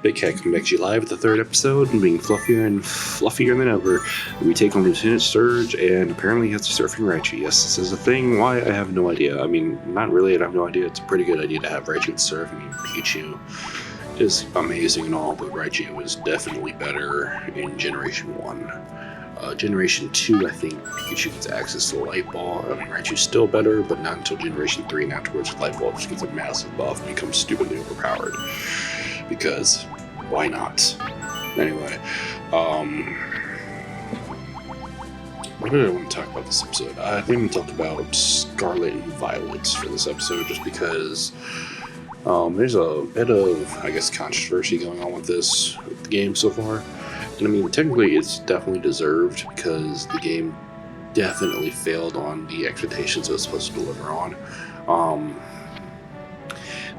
Big Cat coming back to you live with the third episode and being fluffier and fluffier than ever. We take on Lieutenant Surge, and apparently he has to surfing Raichu. Yes, this is a thing. Why? I have no idea. I mean, not really, I have no idea. It's a pretty good idea to have Raichu surf. I mean, Pikachu is amazing and all, but Raichu is definitely better in Generation 1. Generation 2, I think Pikachu gets access to the Light Ball. I mean, Raichu's still better, but not until Generation 3, and afterwards Light Ball just gets a massive buff and becomes stupidly overpowered. Because, why not? Anyway, what did I want to talk about this episode? I think I'm going to talk about Scarlet and Violet for this episode, just because there's a bit of, I guess, controversy going on with the game so far. And I mean, technically it's definitely deserved, because the game definitely failed on the expectations it was supposed to deliver on.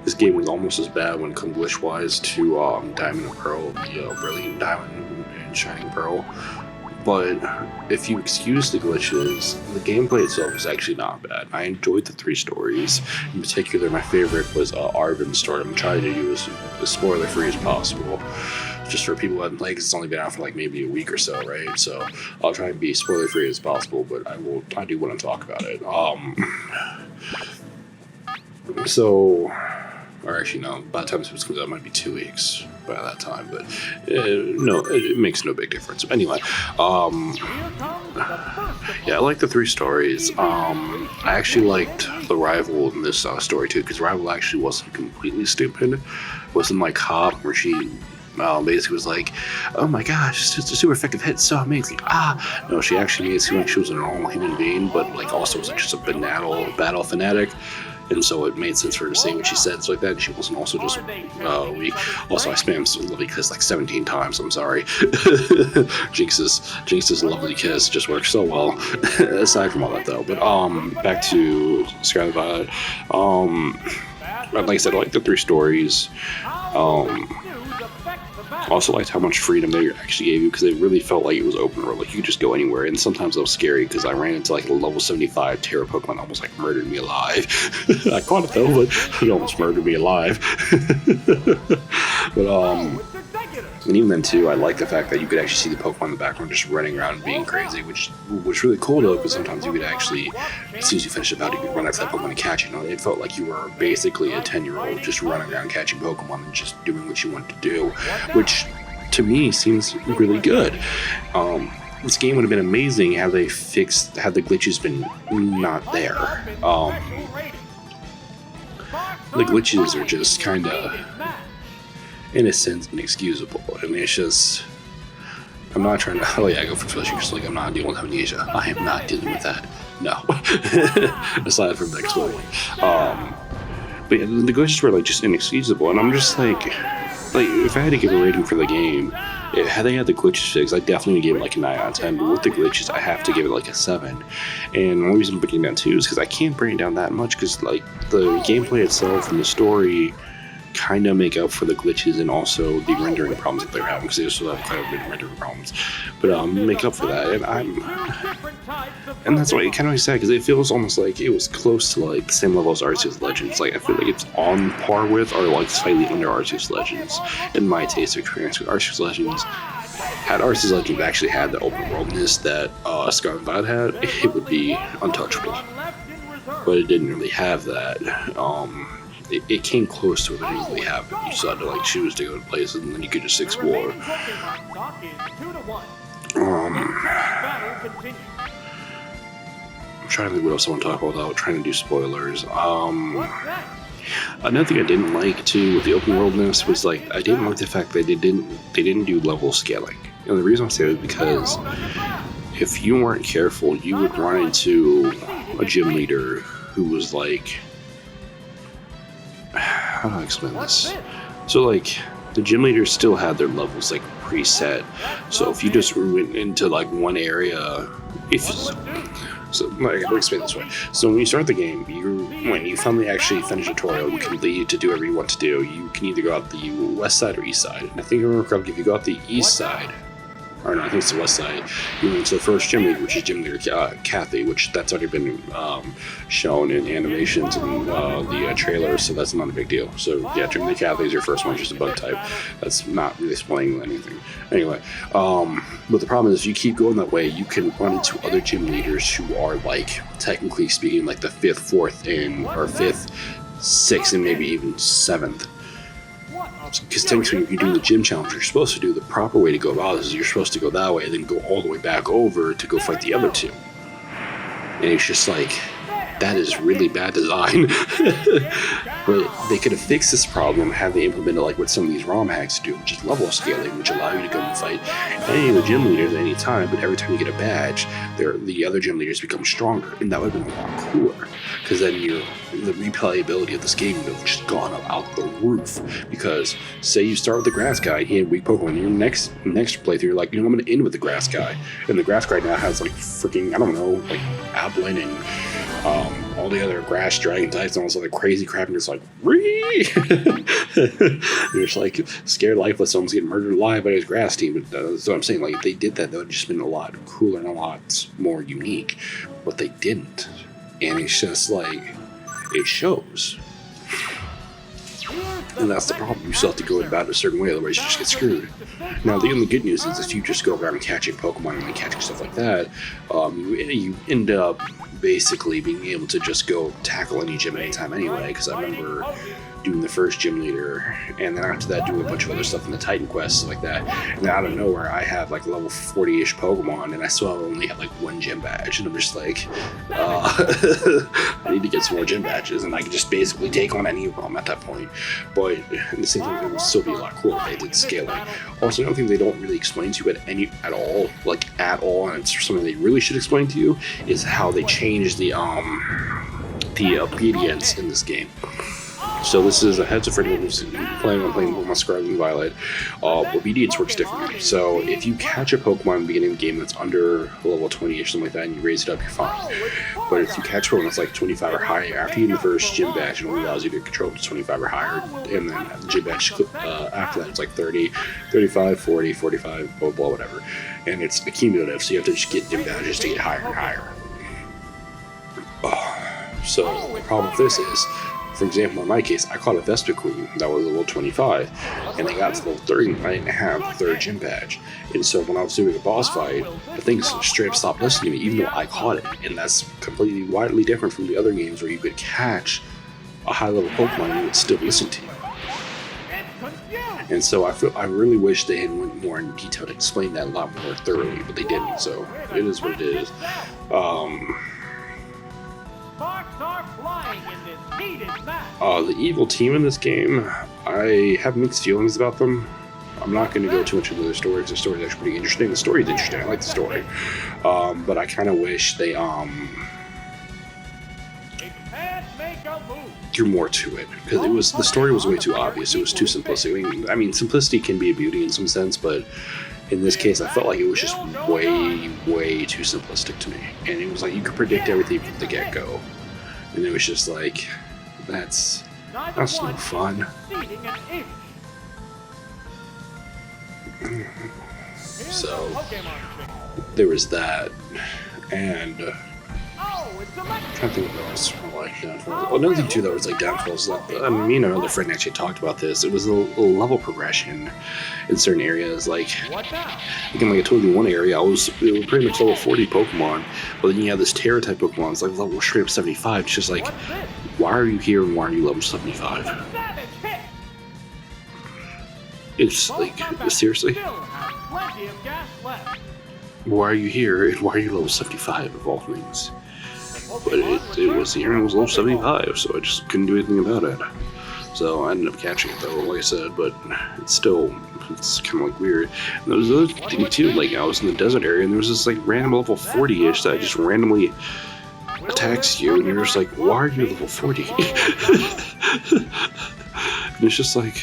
This game was almost as bad when it comes glitch-wise to Diamond and Pearl, Brilliant Diamond and Shining Pearl. But if you excuse the glitches, the gameplay itself is actually not bad. I enjoyed the 3 stories. In particular, my favorite was Arvin's story. I'm trying to do as spoiler-free as possible, just for people who haven't played, because it's only been out for like maybe a week or so, right? So I'll try and be spoiler-free as possible, but I do want to talk about it. Or actually, no, by the time this comes out, it might be 2 weeks by that time, but no, it makes no big difference. Anyway, yeah, I like the 3 stories. I actually liked the rival in this story too, because rival actually wasn't completely stupid. It wasn't like Hop, where she basically was like, oh my gosh, it's just a super effective hit, so amazing. No, she actually made it seem like she was a normal human being, but like also was like just a battle fanatic. And so it made sense for her to say what she said, so like that. And she wasn't also just weak. Also, I spammed Lovely Kiss like 17 times. I'm sorry. Jinx's Lovely Kiss just works so well. Aside from all that, though. But back to Scarlet Violet. Like I said, I like the 3 stories. Also liked how much freedom they actually gave you, because it really felt like it was open world. Like you could just go anywhere, and sometimes that was scary, because I ran into like a level 75 Terra Pokemon that almost like murdered me alive. I caught it though, but it almost murdered me alive. But and even then too, I like the fact that you could actually see the Pokemon in the background just running around and being crazy, which was really cool though, because sometimes you could actually, as soon as you finish a battle, you could run after that Pokemon and catch it. You know, it felt like you were basically a 10-year-old just running around catching Pokemon and just doing what you wanted to do, which to me seems really good. This game would have been amazing had the glitches been not there. The glitches are just kind of, in a sense, inexcusable. I mean, it's just, I'm not trying to, go for fishing, because like, I'm not dealing with amnesia. I am not dealing with that. No. Aside from the exploding. But yeah, the glitches were like just inexcusable, and I'm just like if I had to give a rating for the game, had they had the glitches fixed, I definitely would give it like a 9 out of 10, but with the glitches, I have to give it like a 7. And the only reason I'm breaking it down too is because I can't bring it down that much, because like the gameplay itself and the story kind of make up for the glitches and also the rendering problems that they're having, because they still have quite a bit of rendering problems, but make up for that. And that's why it kind of makes sad, because it feels almost like it was close to like the same level as Arceus Legends. Like I feel like it's on par with, or like slightly under Arceus Legends in my taste of experience. With Arceus Legends, had Arceus Legends actually had the open worldness that Scarlet Violet had, it would be untouchable, but it didn't really have that. It came close to it, but it didn't really have it. You still had to like choose to go to places, and then you could just explore. I'm trying to think what else I want to talk about without trying to do spoilers. Another thing I didn't like too with the open worldness was like I didn't like the fact that they didn't do level scaling. And the reason I say that is because if you weren't careful, you would run into a gym leader who was like, how do I explain this? So like the gym leaders still had their levels like preset. So if you just went into like one area, I'll explain this way. So when you start the game, when you finally actually finish a tutorial, you can leave to do whatever you want to do. You can either go out the west side or east side. And I think if you go out the east side, or no, I think it's the west side. You went to the first gym leader, which is Gym Leader Kathy, which that's already been shown in animations and the trailers, so that's not a big deal. So yeah, Gym Leader Kathy is your first one, just a bug type. That's not really spoiling anything. Anyway, but the problem is if you keep going that way, you can run into other gym leaders who are like, technically speaking, like the 5th, 4th, or 5th, 6th, and maybe even 7th. Because technically, if you're doing the gym challenge, you're supposed to do the proper way to go about this. Is you're supposed to go that way and then go all the way back over to go fight the other two. And it's just like, that is really bad design. But they could have fixed this problem had they implemented like what some of these ROM hacks do, which is level scaling, which allow you to go and fight any of the gym leaders at any time, but every time you get a badge, the other gym leaders become stronger, and that would have been a lot cooler. Because then the replayability of this game would have just gone up out the roof. Because say you start with the grass guy, he had weak Pokemon, and your next playthrough, you're like, I'm going to end with the grass guy, and the grass guy now has like freaking, I don't know, like Applin and all the other grass dragon types and all this other crazy crap, and it's like, Ree! You're just like scared lifeless, someone's getting murdered alive by his grass team. But that's what I'm saying. Like, if they did that, that would have just been a lot cooler and a lot more unique. But they didn't, and it's just like, it shows. And that's the problem. You still have to go about it a certain way, otherwise you just get screwed. Now, the only good news is if you just go around and catching Pokemon and catching stuff like that, you end up basically being able to just go tackle any gym anytime anyway, because I remember doing the first gym leader, and then after that doing a bunch of other stuff in the Titan Quest, stuff like that. And then out of nowhere, I have like level 40-ish Pokemon, and I still only have like 1 gym badge, and I'm just like, I need to get some more gym badges, and I can just basically take on any of them at that point. But at the same time, it would still be a lot cooler if they did scaling. Also, another thing they don't really explain to you at all, and it's something they really should explain to you, is how they change the obedience in this game. So this is a heads up for anyone who's planning on playing Pokemon Scarlet and Violet. Obedience works differently. So if you catch a Pokemon in the beginning of the game that's under level 20 or something like that, and you raise it up, you're fine. But if you catch a Pokemon that's like 25 or higher, after you get the first gym badge, it only allows you to control to 25 or higher. And then the gym badge after that, it's like 30, 35, 40, 45, blah, blah, whatever. And it's accumulative, so you have to just get gym badges to get higher and higher. So the problem with this is, for example, in my case, I caught a Vespiquen that was level 25, and I got to level 30, and I didn't have the 3rd gym badge. And so when I was doing a boss fight, the thing straight up stopped listening to me, even though I caught it. And that's completely widely different from the other games where you could catch a high-level Pokemon and it would still listen to you. And so I really wish they had went more in detail to explain that a lot more thoroughly, but they didn't. So it is what it is. The evil team in this game, I have mixed feelings about them. I'm not going to go too much into their story, because the story is actually pretty interesting. The story is interesting. I like the story. But I kind of wish they threw more to it, because the story was way too obvious. It was too simplistic. I mean, simplicity can be a beauty in some sense, but in this case, I felt like it was just way, way too simplistic to me. And it was like you could predict everything from the get-go. And it was just like, that's no fun. So, there was that. And I'm trying to think of what else I like downfalls. Well, another thing too that was like downfalls. Me and another friend actually talked about this. It was a level progression in certain areas. Like, again, like I told you, in one area, it was pretty much level 40 Pokemon, but then you have this Terra type Pokemon. It's like level straight up 75. It's just like, why are you here and why are you level 75? It's like, seriously? Why are you here and why are you level 75 of all things? But it was here and it was level 75, so I just couldn't do anything about it. So I ended up catching it though, like I said, but it's kind of like weird. And there was another thing too, like I was in the desert area and there was this like random level 40-ish that just randomly attacks you, and you're just like, why are you level 40? And it's just like,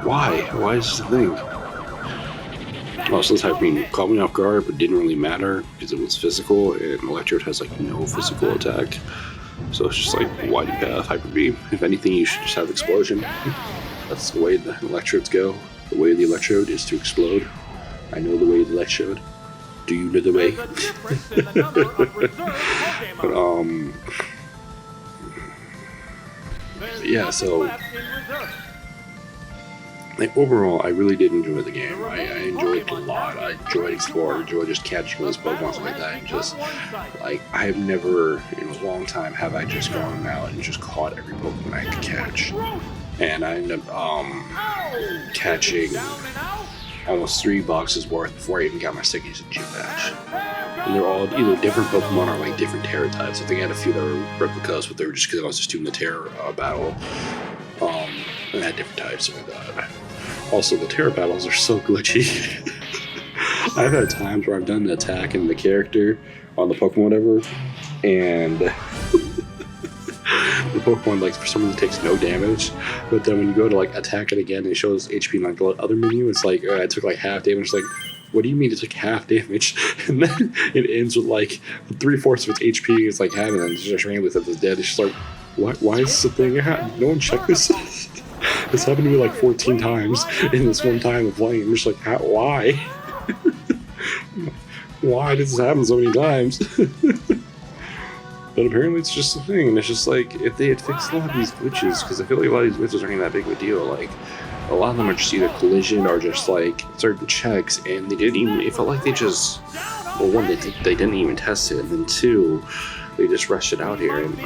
why? Why is this a thing? Also, this type caught me off guard, but didn't really matter because it was physical, and Electrode has like no physical attack. So it's just like, why do you have Hyper Beam? If anything, you should just have Explosion. That's the way the Electrodes go. The way of the Electrode is to explode. I know the way that I should. Do you know the way? But, yeah, so like overall, I really did enjoy the game. I enjoyed it a lot. I enjoyed exploring, enjoyed just catching those Pokemon like that, and just like I have never in a long time have I just gone out and just caught every Pokemon I could catch, and I ended up catching almost 3 boxes worth before I even got my second gym badge. And they're all either different Pokemon or like different Terra types. I think I had a few that were replicas, but they were just because I was just doing the Terra battle. And I had different types like that. Also, the Terra battles are so glitchy. I've had times where I've done the attack and the character on the Pokemon whatever, and the Pokemon like for some reason takes no damage, but then when you go to like attack it again, it shows HP in like the other menu. It's like I took like half damage. Like, what do you mean it took half damage? And then it ends with like 3/4 of its HP is like having, and it's just randomly says it's dead. It's just like, why is this a thing? No one checked this. This happened to me like 14 times in this one time of playing. I'm just like, why? Why does this happen so many times? But apparently it's just a thing, and it's just like, if they had fixed a lot of these glitches, because I feel like a lot of these glitches aren't even that big of a deal, like, a lot of them are just either collision or just like certain checks, and they didn't even, it felt like they just, well, one, they didn't even test it, and then two, they just rushed it out here, and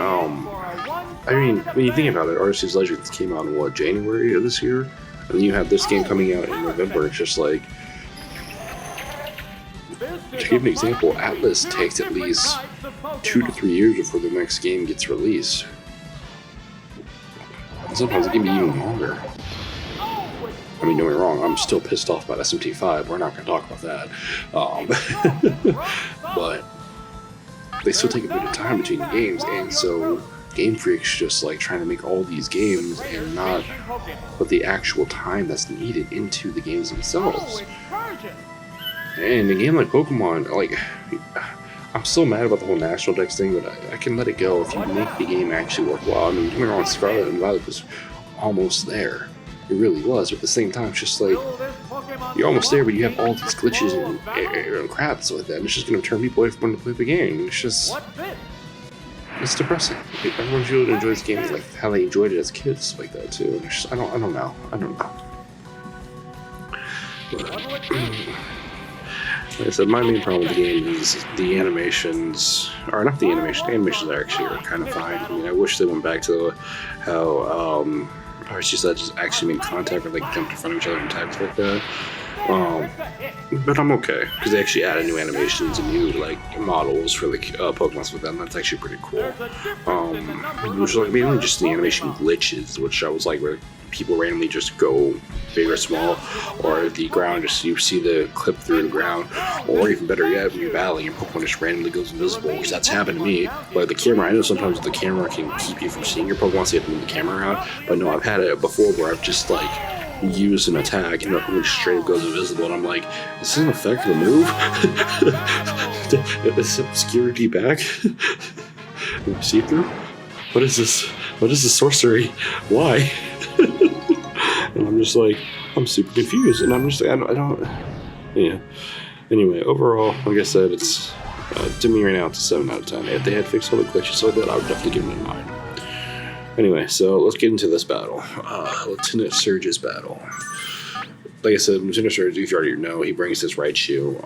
I mean, when you think about it, Arceus Legends came out in what, January of this year? And then you have this game coming out in November. It's just like, to give an example, Atlas takes at least 2 to 3 years before the next game gets released. And sometimes it can be even longer. I mean, don't get me wrong, I'm still pissed off about SMT5. We're not going to talk about that. But they still take a bit of time between the games, and so Game Freak's just like trying to make all these games and not put the actual time that's needed into the games themselves. And a game like Pokemon, like, I'm so mad about the whole National Dex thing, but I can let it go if you make the game actually worthwhile. I mean, don't get me wrong, Scarlet and Violet was almost there. It really was, but at the same time, it's just like, you're almost there, but you have all these glitches and crap so like that, and it's just going to turn people away from wanting to play the game. It's just, it's depressing. Like, everyone's really enjoys games like how they enjoyed it as kids, like that too. And it's just, I don't know. But, like I said, my main problem with the game is the animations, or not the animations actually are kind of fine. I mean, I wish they went back to how Arceus Legends actually made contact where they jumped in front of each other and tags like that. But I'm okay, because they actually added new animations and new like models for the Pokemon with them. That's actually pretty cool. Which was like mainly just the animation glitches, which I was like where people randomly just go big or small, or the ground just you see the clip through the ground, or even better yet, when you're battling, your Pokemon just randomly goes invisible, which that's happened to me. But the camera, I know sometimes the camera can keep you from seeing your Pokemon, so you have to move the camera around. But no, I've had it before where I've just like used an attack and the Pokemon straight up goes invisible, and I'm like, is this an effective move? Is obscurity back? See through? What is this? What is this sorcery? Why? And I'm just like, I'm super confused, and I'm just like, I don't, yeah. Anyway, overall, like I said, it's to me right now it's a 7 out of 10. If they had fixed all the glitches like that, I would definitely give it a 9. Anyway, so let's get into this battle. Lieutenant Surge's battle. Like I said, Lieutenant Surge, if you already know, he brings this Raichu.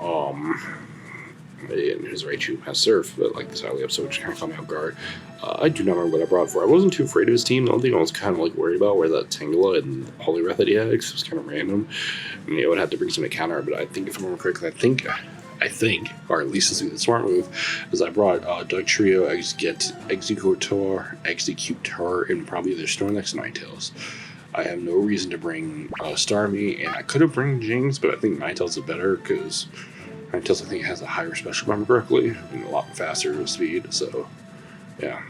And his Raichu has Surf, but like this early episode, which kind of caught me off guard. I do not remember what I brought for. I wasn't too afraid of his team. The only thing I was kind of like worried about were that Tangela and Poliwrath that he had, because it was kind of random. I mean, I would have to bring some to counter, but I think if I remember correctly, I think, or at least this is the smart move, is I brought dugtrio, Executor, and probably either Snorlax and Ninetales. I have no reason to bring Starmie, and I could have bring Jinx, but I think Ninetales is better, because Ninetales I think has a higher special, if I remember correctly, and a lot faster speed, so, yeah.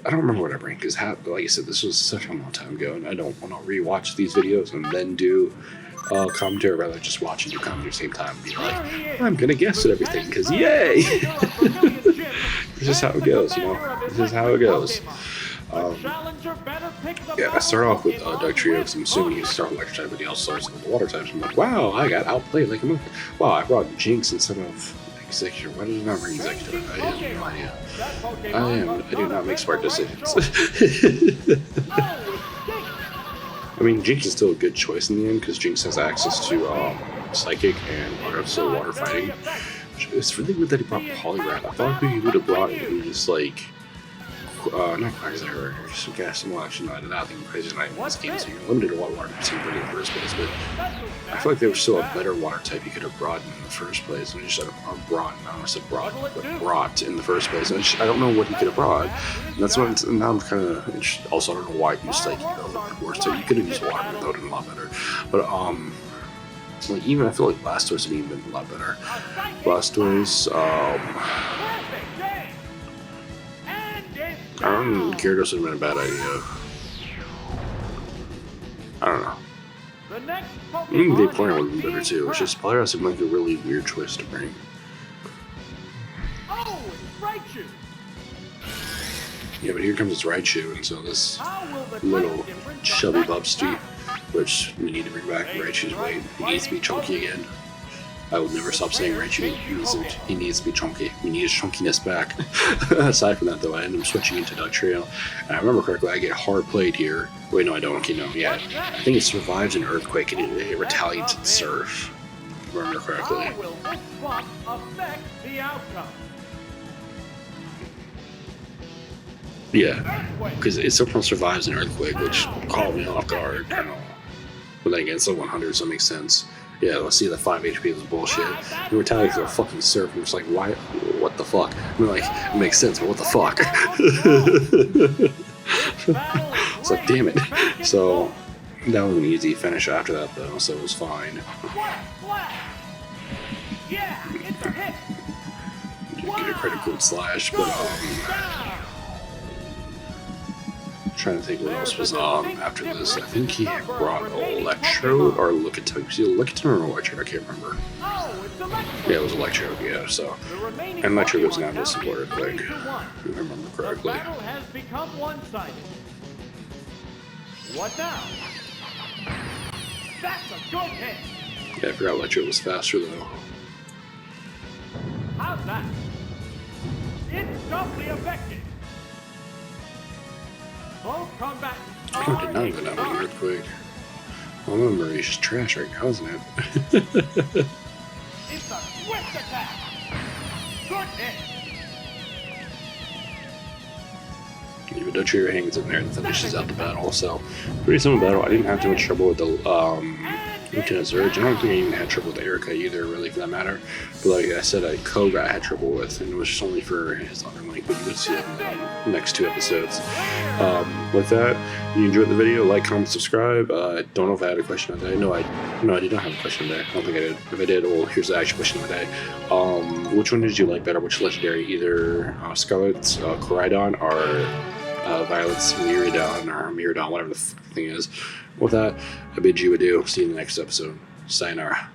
I don't remember what I bring, because like I said, this was such a long time ago, and I don't want to rewatch these videos and then do commentary, rather just watch and do commentary at the same time and be like, I'm gonna guess at everything, because yay! This is how it goes, you know? This is how it goes. Yeah, I start off with Dugtrio because I'm assuming you start with electric type, but he also starts with the water types. I'm like, wow, I got outplayed like a monkey. Wow, I brought Jinx instead of Executor. Why did I not bring Executor? I have no idea. I do not make smart decisions. I mean, Jinx is still a good choice in the end because Jinx has access to Psychic and also Water Fighting. It's really weird that he brought Poliwrath. I thought he would have brought just like not Quagsire, just gas. Well, actually, no, I did not think Crazy Knight in this game, so you're limited to what water types you can bring in the first place. But I feel like there was still a better water type you could have brought in the first place. And I just said brought, I almost said brought, but brought in the first place. And I don't know what he could have brought. And that's what now I'm kind of interested. Also, I don't know why he used like worse type. You could have used water, that would have been a lot better. But like even I feel like Blastoise would have been a lot better. Blastoise, Gyarados would have been a bad idea. I don't know. Even Vaporeon would have been better too. It's just Poliwrath seemed like a really weird choice to bring. Oh, it's Raichu. Yeah, but here comes its Raichu, and so this little chubby Bubsty, which we need to bring back Raichu's weight. He needs to be chunky again. I will never stop saying Raichu he needs to be chunky. We need his chunkiness back. Aside from that, though, I end up switching into Dugtrio. And I remember correctly, I get hard played here. Wait, no, I don't. Okay, no, yeah. I think it survives an earthquake and it retaliates its surf. If I remember correctly. How will this swap affect the outcome? Yeah, because it somehow survives an earthquake, which caught me off guard. I don't know. But then again, it's a 100, so it makes sense. Yeah, let's see, the 5 HP was bullshit. And retaliates a fucking surf, and it's like, why? What the fuck? I mean, like, it makes sense, but what the fuck? It's like, damn it. So, that was an easy finish after that, though, so it was fine. Get a critical slash, but, trying to think what else was after this. I think he brought Electro or Lickitung. Was it Lickitung or Electro? I can't remember. Yeah, it was Electro, yeah, so. And Electro goes down to some water quick, if I remember correctly. The battle has become one-sided. What now? That's a good hit. Yeah, I forgot Electro was faster though. How's that? It's doubly effective. Both combatants I did not go down with an earthquake. Well, my memory is just trash right now, isn't it? It's a swift attack. Good hit. Even Dugtrio hangs in there and finishes out the battle, so pretty simple battle. I didn't have too much trouble with the Lieutenant Surge. I don't think I even had trouble with Erica either, really, for that matter. But like I said, Koga I had trouble with, and it was just only for his other link, but you can see it in the next 2 episodes. With that, if you enjoyed the video, like, comment, subscribe. I don't know if I had a question of the day. No, I did not have a question of the day. I don't think I did. If I did, well, here's the actual question of the day. Which one did you like better? Which legendary? Either Scarlet's Koraidon or Violet's Miraidon, whatever the thing is. With that, I bid you adieu. See you in the next episode. Sayonara.